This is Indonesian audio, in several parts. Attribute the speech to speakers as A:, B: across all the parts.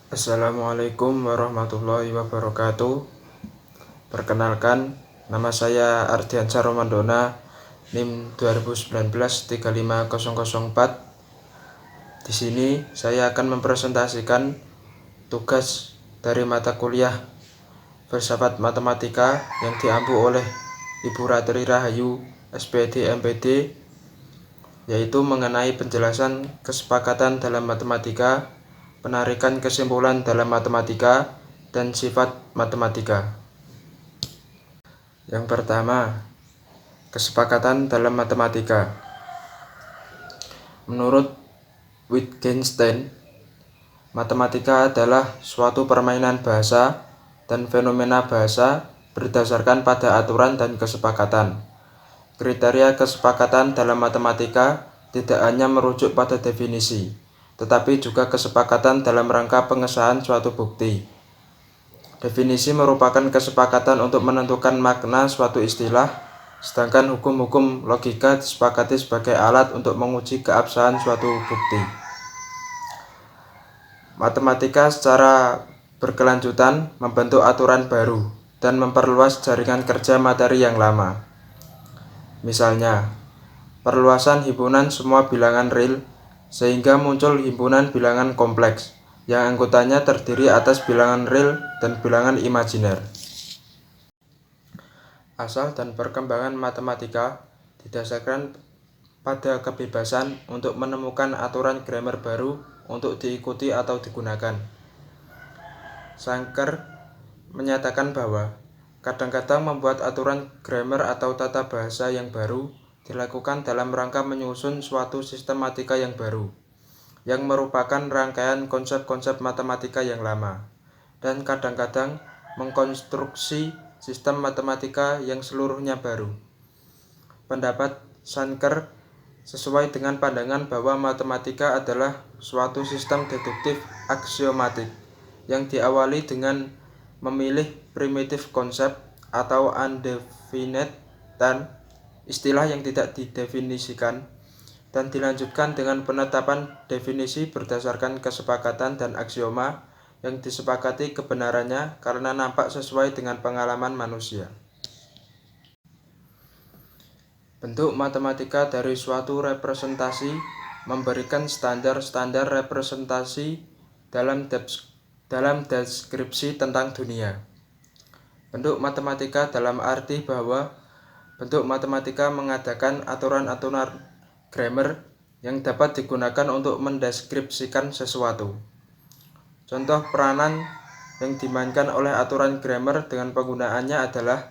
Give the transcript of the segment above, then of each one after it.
A: Assalamualaikum warahmatullahi wabarakatuh. Perkenalkan, nama saya Ardiansyah Romandona, NIM 2019-35004. Di sini saya akan mempresentasikan tugas dari mata kuliah Filsafat Matematika yang diampu oleh Ibu Ratri Rahayu, SPD MPD, yaitu mengenai penjelasan kesepakatan dalam matematika, penarikan kesimpulan dalam matematika, dan sifat matematika. Yang pertama, kesepakatan dalam matematika. Menurut Wittgenstein, matematika adalah suatu permainan bahasa dan fenomena bahasa berdasarkan pada aturan dan kesepakatan. Kriteria kesepakatan dalam matematika tidak hanya merujuk pada definisi, tetapi juga kesepakatan dalam rangka pengesahan suatu bukti. Definisi merupakan kesepakatan untuk menentukan makna suatu istilah, sedangkan hukum-hukum logika disepakati sebagai alat untuk menguji keabsahan suatu bukti. Matematika secara berkelanjutan membentuk aturan baru dan memperluas jaringan kerja materi yang lama. Misalnya, perluasan himpunan semua bilangan real sehingga muncul himpunan bilangan kompleks yang anggotanya terdiri atas bilangan real dan bilangan imajiner. Asal dan perkembangan matematika didasarkan pada kebebasan untuk menemukan aturan grammar baru untuk diikuti atau digunakan. Sankar menyatakan bahwa kadang-kadang membuat aturan grammar atau tata bahasa yang baru dilakukan dalam rangka menyusun suatu sistematika yang baru, yang merupakan rangkaian konsep-konsep matematika yang lama, dan kadang-kadang mengkonstruksi sistem matematika yang seluruhnya baru. Pendapat Sankar sesuai dengan pandangan bahwa matematika adalah suatu sistem deduktif aksiomatik yang diawali dengan memilih primitif konsep atau undefinite dan istilah yang tidak didefinisikan, dan dilanjutkan dengan penetapan definisi berdasarkan kesepakatan dan aksioma yang disepakati kebenarannya karena nampak sesuai dengan pengalaman manusia. Bentuk matematika dari suatu representasi memberikan standar-standar representasi dalam deskripsi tentang dunia. Bentuk matematika dalam arti bahwa bentuk matematika mengadakan aturan-aturan grammar yang dapat digunakan untuk mendeskripsikan sesuatu. Contoh peranan yang dimainkan oleh aturan grammar dengan penggunaannya adalah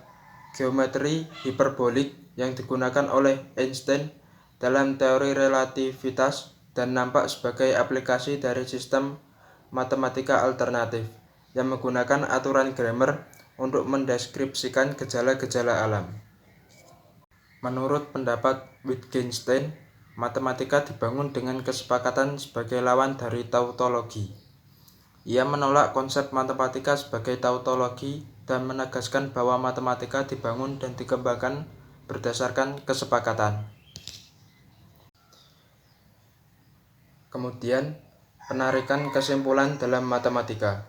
A: geometri hiperbolik yang digunakan oleh Einstein dalam teori relativitas dan nampak sebagai aplikasi dari sistem matematika alternatif yang menggunakan aturan grammar untuk mendeskripsikan gejala-gejala alam. Menurut pendapat Wittgenstein, matematika dibangun dengan kesepakatan sebagai lawan dari tautologi. Ia menolak konsep matematika sebagai tautologi dan menegaskan bahwa matematika dibangun dan dikembangkan berdasarkan kesepakatan. Kemudian, penarikan kesimpulan dalam matematika.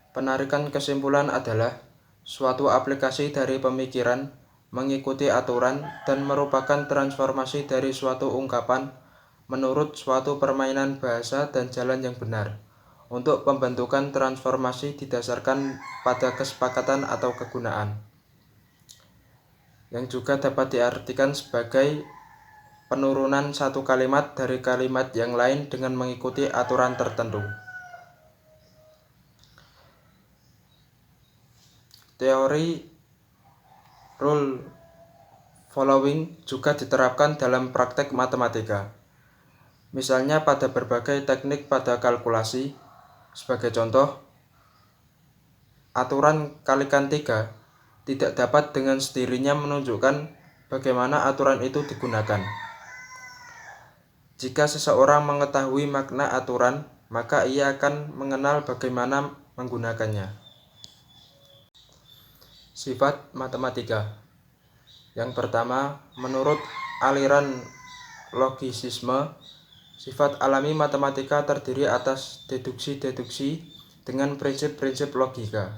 A: Penarikan kesimpulan adalah suatu aplikasi dari pemikiran, mengikuti aturan, dan merupakan transformasi dari suatu ungkapan menurut suatu permainan bahasa dan jalan yang benar untuk pembentukan transformasi didasarkan pada kesepakatan atau kegunaan, yang juga dapat diartikan sebagai penurunan satu kalimat dari kalimat yang lain dengan mengikuti aturan tertentu. Teori rule following juga diterapkan dalam praktek matematika, misalnya pada berbagai teknik pada kalkulasi. Sebagai contoh, aturan kalikan 3 tidak dapat dengan sendirinya menunjukkan bagaimana aturan itu digunakan. Jika seseorang mengetahui makna aturan, maka ia akan mengenal bagaimana menggunakannya. Sifat matematika. Yang pertama, menurut aliran logisisme, Sifat alami matematika terdiri atas deduksi-deduksi dengan prinsip-prinsip logika.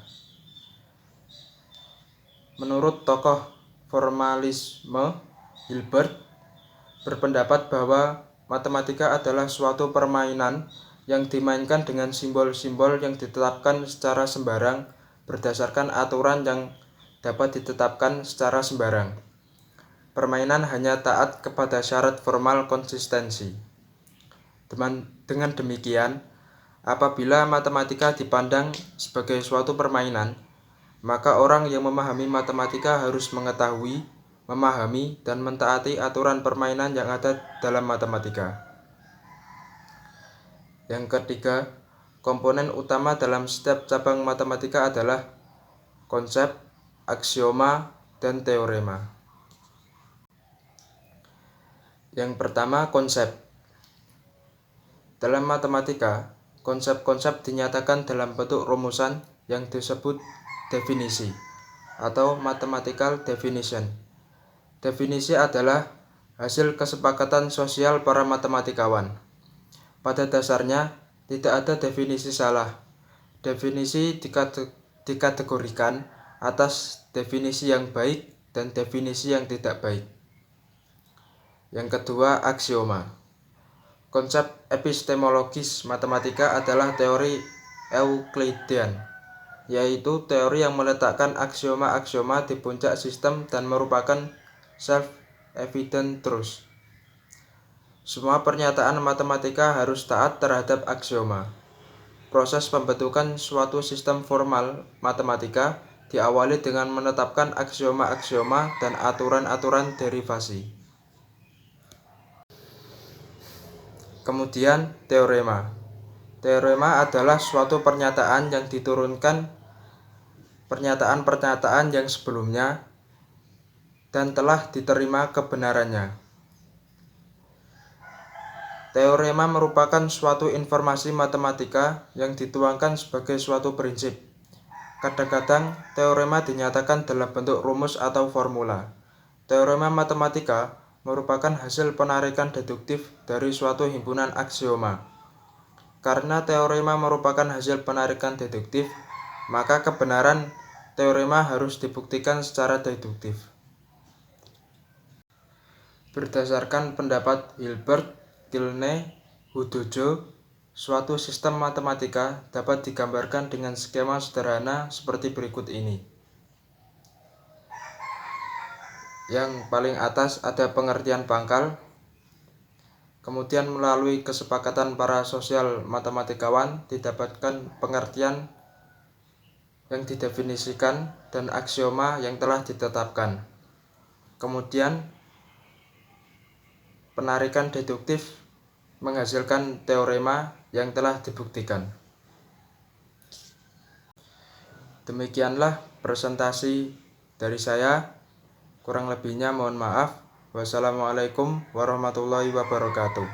A: Menurut tokoh formalisme, Hilbert berpendapat bahwa matematika adalah suatu permainan yang dimainkan dengan simbol-simbol yang ditetapkan secara sembarang berdasarkan aturan yang dapat ditetapkan secara sembarang. Permainan hanya taat kepada syarat formal konsistensi. Dengan demikian, apabila matematika dipandang sebagai suatu permainan, maka orang yang memahami matematika harus mengetahui, memahami, dan mentaati aturan permainan yang ada dalam matematika. Yang ketiga, komponen utama dalam setiap cabang matematika adalah konsep, aksioma, dan teorema. Yang pertama, konsep. Dalam matematika, konsep-konsep dinyatakan dalam bentuk rumusan yang disebut definisi atau mathematical definition. Definisi adalah hasil kesepakatan sosial para matematikawan. Pada dasarnya, tidak ada definisi salah. Definisi dikategorikan atas definisi yang baik dan definisi yang tidak baik. Yang kedua, aksioma. Konsep epistemologis matematika adalah teori Euklidean, yaitu teori yang meletakkan aksioma-aksioma di puncak sistem dan merupakan self-evident truth. Semua pernyataan matematika harus taat terhadap aksioma. Proses pembentukan suatu sistem formal matematika diawali dengan menetapkan aksioma-aksioma dan aturan-aturan derivasi. Kemudian teorema. Teorema adalah suatu pernyataan yang diturunkan pernyataan-pernyataan yang sebelumnya dan telah diterima kebenarannya. Teorema merupakan suatu informasi matematika yang dituangkan sebagai suatu prinsip. Kadang-kadang teorema dinyatakan dalam bentuk rumus atau formula. Teorema matematika merupakan hasil penarikan deduktif dari suatu himpunan aksioma. Karena teorema merupakan hasil penarikan deduktif, maka kebenaran teorema harus dibuktikan secara deduktif. Berdasarkan pendapat Hilbert, Tilney, Hudojo, suatu sistem matematika dapat digambarkan dengan skema sederhana seperti berikut ini. Yang paling atas ada pengertian pangkal, kemudian melalui kesepakatan para sosial matematikawan didapatkan pengertian yang didefinisikan dan aksioma yang telah ditetapkan. Kemudian penarikan deduktif menghasilkan teorema yang telah dibuktikan. Demikianlah presentasi dari saya. Kurang lebihnya mohon maaf. Wassalamualaikum warahmatullahi wabarakatuh.